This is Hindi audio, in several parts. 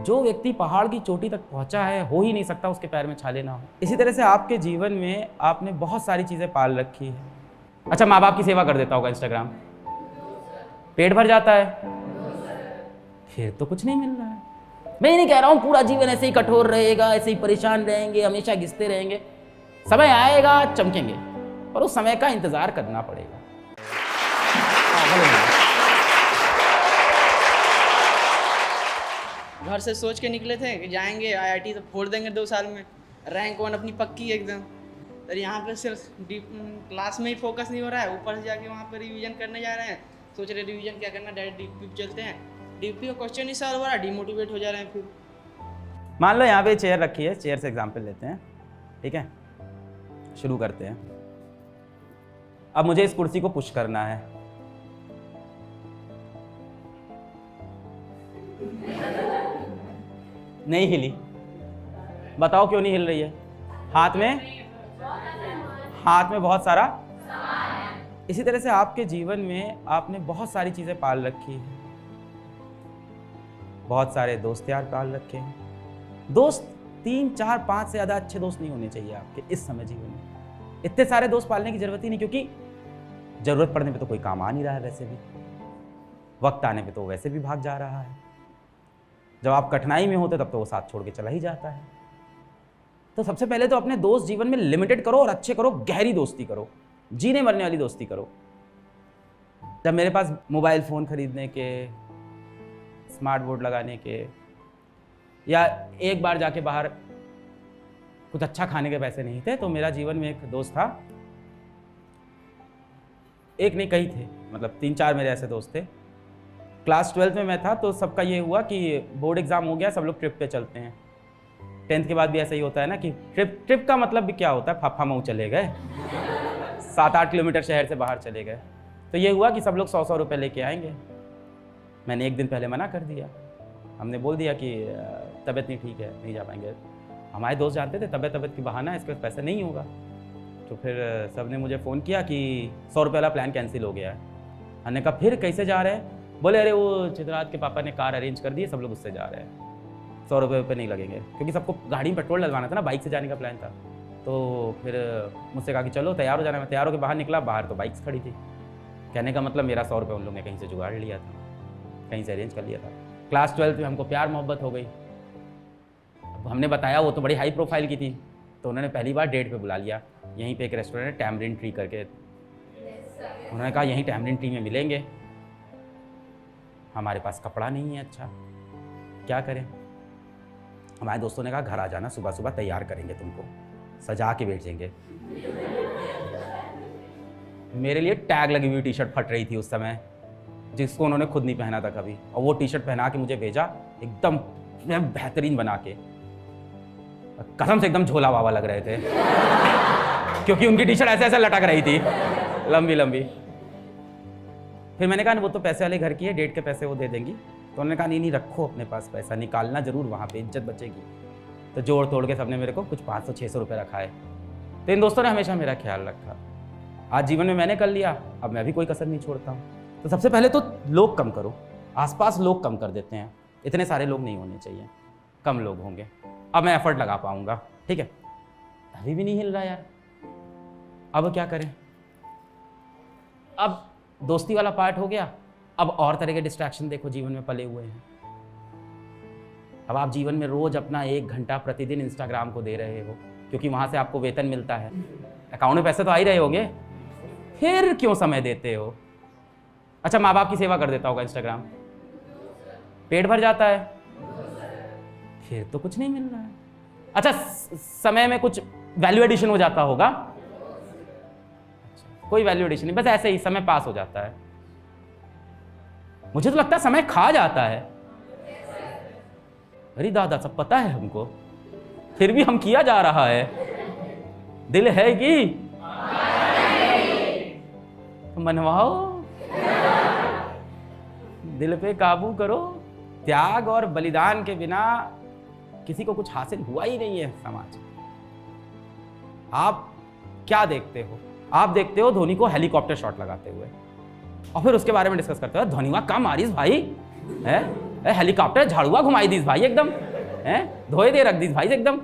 जो व्यक्ति पहाड़ की चोटी तक पहुंचा है हो ही नहीं सकता उसके पैर में छाले ना हो। इसी तरह से आपके जीवन में आपने बहुत सारी चीजें पाल रखी है। अच्छा, माँ बाप की सेवा कर देता होगा इंस्टाग्राम, पेट भर जाता है, फिर तो कुछ नहीं मिल रहा है। मैं ये नहीं कह रहा हूं पूरा जीवन ऐसे ही कठोर रहेगा, ऐसे ही परेशान रहेंगे, हमेशा घिसते रहेंगे। समय आएगा, चमकेंगे, पर उस समय का इंतजार करना पड़ेगा। घर से सोच के निकले थे कि जाएंगे आईआईटी तो फोड़ देंगे 2 साल में, रैंक 1 अपनी पक्की एकदम। तो यहाँ पे सिर्फ क्लास में ही फोकस नहीं हो रहा है, ऊपर से जाके वहाँ पर रिवीजन करने जा रहे हैं। सोच रहे रिवीजन क्या करना, डायरेक्ट डीपी चलते हैं। डीपी का क्वेश्चन ही सॉल्व हो रहा है, डिमोटिवेट हो जा रहे हैं। फिर मान लो यहाँ पे चेयर रखी है, चेयर से एग्जाम्पल लेते हैं, ठीक है, शुरू करते हैं। अब मुझे इस कुर्सी को पुश करना है। नहीं हिली, बताओ क्यों नहीं हिल रही है? हाथ में बहुत सारा। इसी तरह से आपके जीवन में आपने बहुत सारी चीजें पाल रखी है, बहुत सारे दोस्त यार पाल रखे हैं। दोस्त 3, 4, 5 से ज्यादा अच्छे दोस्त नहीं होने चाहिए आपके इस समय जीवन में। इतने सारे दोस्त पालने की जरूरत ही नहीं, क्योंकि जरूरत पड़ने पे तो कोई काम आ नहीं रहा है, वैसे भी वक्त आने पे तो वैसे भी भाग जा रहा है। जब आप कठिनाई में होते तब तो वो साथ छोड़ के चला ही जाता है। तो सबसे पहले तो अपने दोस्त जीवन में लिमिटेड करो और अच्छे करो, गहरी दोस्ती करो, जीने मरने वाली दोस्ती करो। जब मेरे पास मोबाइल फ़ोन खरीदने के, स्मार्ट बोर्ड लगाने के, या एक बार जाके बाहर कुछ अच्छा खाने के पैसे नहीं थे, तो मेरा जीवन में एक दोस्त था, एक नहीं कई थे, मतलब 3-4 मेरे ऐसे दोस्त थे। क्लास 12th में मैं था तो सबका ये हुआ कि बोर्ड एग्ज़ाम हो गया, सब लोग ट्रिप पे चलते हैं। 10th के बाद भी ऐसा ही होता है ना कि ट्रिप का मतलब भी क्या होता है, फाफा मऊ चले गए, 7-8 किलोमीटर शहर से बाहर चले गए। तो ये हुआ कि सब लोग 100-100 रुपये लेके आएंगे। मैंने एक दिन पहले मना कर दिया, हमने बोल दिया कि तबीयत नहीं ठीक है, नहीं जा पाएंगे। हमारे दोस्त जानते थे तबीयत की बहाना है, इसके पास पैसे नहीं होगा। तो फिर सब ने मुझे फ़ोन किया कि 100 रुपये वाला प्लान कैंसिल हो गया है। हमने कहा फिर कैसे जा रहे हैं? बोले अरे वो चित्रात के पापा ने कार अरेंज कर दी है, सब लोग उससे जा रहे हैं, 100 रुपये पे नहीं लगेंगे, क्योंकि सबको गाड़ी में पेट्रोल डलवाना था ना, बाइक से जाने का प्लान था। तो फिर मुझसे कहा कि चलो तैयार हो जाना। मैं तैयार होकर बाहर निकला, बाहर तो बाइक्स खड़ी थी। कहने का मतलब मेरा 100 रुपये उन लोगों ने कहीं से जुगाड़ लिया था, कहीं से अरेंज कर लिया था। क्लास 12th में हमको प्यार मोहब्बत हो गई। अब हमने बताया, वो तो बड़ी हाई प्रोफाइल की थी, तो उन्होंने पहली बार डेट पे बुला लिया। यहीं पे एक रेस्टोरेंट है टैमरिन ट्री करके, उन्होंने कहा यहीं टैमरिन ट्री में मिलेंगे। हमारे पास कपड़ा नहीं है, अच्छा क्या करें? हमारे दोस्तों ने कहा घर आ जाना, सुबह सुबह तैयार करेंगे तुमको, सजा के बैठेंगे। मेरे लिए टैग लगी हुई टी शर्ट फट रही थी उस समय, जिसको उन्होंने खुद नहीं पहना था कभी, और वो टी शर्ट पहना के मुझे भेजा, एकदम बेहतरीन बना के। कसम से एकदम झोला बाबा लग रहे थे क्योंकि उनकी टी शर्ट ऐसे ऐसे लटक रही थी, लंबी लंबी। फिर मैंने कहा वो तो पैसे वाले घर की है, डेट के पैसे वो दे देंगी। तो उन्होंने कहा नहीं रखो अपने पास पैसा, निकालना जरूर, वहाँ पे इज्जत बचेगी। तो जोड़ तोड़ के सबने मेरे को कुछ 500-600 रुपये रखा है। तो इन दोस्तों ने हमेशा मेरा ख्याल रखा। आज जीवन में मैंने कर लिया, अब मैं भी कोई कसर नहीं छोड़ता हूँ। तो सबसे पहले तो लोग कम करो, आसपास लोग कम कर देते हैं, इतने सारे लोग नहीं होने चाहिए, कम लोग होंगे, अब मैं एफर्ट लगा पाऊंगा। ठीक है, अभी भी नहीं हिल रहा यार, अब क्या करें? अब दोस्ती वाला पार्ट हो गया, अब और तरह के डिस्ट्रैक्शन देखो जीवन में पले हुए हैं। अब आप जीवन में रोज अपना 1 घंटा प्रतिदिन इंस्टाग्राम को दे रहे हो, क्योंकि वहां से आपको वेतन मिलता है, अकाउंट में पैसे तो आ ही रहे होंगे, फिर क्यों समय देते हो? अच्छा, माँ बाप की सेवा कर देता होगा इंस्टाग्राम, पेट भर जाता है, फिर तो कुछ नहीं मिल रहा है। अच्छा, समय में कुछ वैल्यू एडिशन हो जाता होगा? कोई वैल्यू एडिशन नहीं, बस ऐसे ही समय पास हो जाता है। मुझे तो लगता है समय खा जाता है। अरे दादा, सब पता है हमको, फिर भी हम किया जा रहा है। दिल है कि तो मनवाओ, दिल पे काबू करो। त्याग और बलिदान के बिना किसी को कुछ हासिल हुआ ही नहीं है समाज। आप क्या देखते हो? आप देखते हो धोनी को हेलीकॉप्टर शॉट लगाते हुए, और फिर उसके बारे में डिस्कस करते हो, धोनी का कम मारिस भाई है, हेलीकॉप्टर झाड़ुआ घुमाई दी भाई एकदम, हैं धोए दे रख दी भाई एकदम।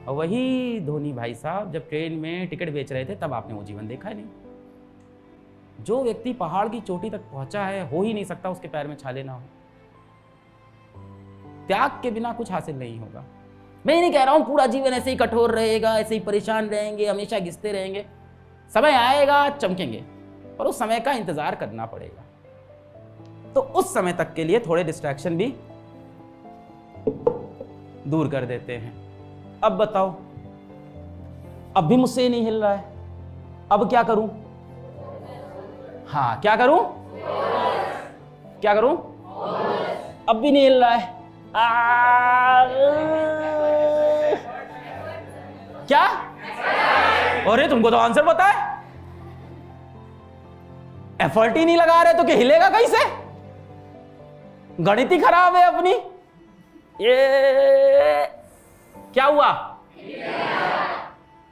और वही धोनी भाई साहब जब ट्रेन में टिकट बेच रहे थे तब आपने वो जीवन देखा ही नहीं। जो व्यक्ति पहाड़ की चोटी तक पहुंचा है, हो ही नहीं सकता उसके पैर में छाले ना हो। त्याग के बिना कुछ हासिल नहीं होगा। मैं ये नहीं कह रहा हूं पूरा जीवन ऐसे ही कठोर रहेगा, ऐसे ही परेशान रहेंगे, हमेशा घिसते रहेंगे। समय आएगा चमकेंगे, पर उस समय का इंतजार करना पड़ेगा। तो उस समय तक के लिए थोड़े डिस्ट्रैक्शन भी दूर कर देते हैं। अब बताओ, अब भी मुझसे नहीं हिल रहा है, अब क्या करूं? हाँ क्या करूं? क्या करूं? अब भी नहीं हिल रहा है। क्या? अरे तुमको तो आंसर पता है, एफर्ट ही नहीं लगा रहे तो क्या हिलेगा कैसे? गणित ही खराब है अपनी। ये क्या हुआ?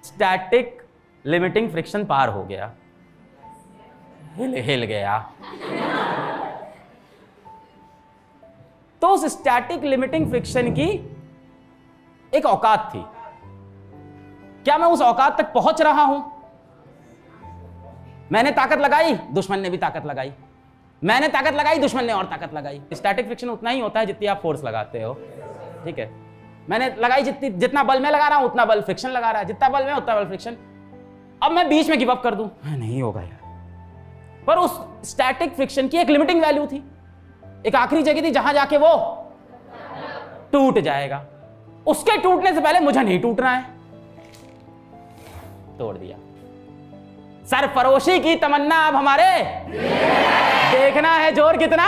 स्टैटिक लिमिटिंग फ्रिक्शन पार हो गया, हिल गया। तो उस स्टैटिक लिमिटिंग फ्रिक्शन की एक औकात थी। क्या मैं उस औकात तक पहुंच रहा हूं? मैंने ताकत लगाई, दुश्मन ने भी ताकत लगाई, मैंने ताकत लगाई, दुश्मन ने और ताकत लगाई। स्टैटिक फ्रिक्शन उतना ही होता है जितनी आप फोर्स लगाते हो, ठीक है? मैंने लगाई जितना बल मैं लगा रहा हूं उतना बल फ्रिक्शन लगा रहा है, जितना बल में उतना बल फ्रिक्शन। अब मैं बीच में गिव अप कर दूं, नहीं होगा यार। पर उस स्टैटिक फ्रिक्शन की एक लिमिटिंग वैल्यू थी, एक आखिरी जगह थी जहां जाके वो टूट जाएगा। उसके टूटने से पहले मुझे नहीं टूटना है, तोड़ दिया। सरफरोशी की तमन्ना अब हमारे, देखना है जोर कितना।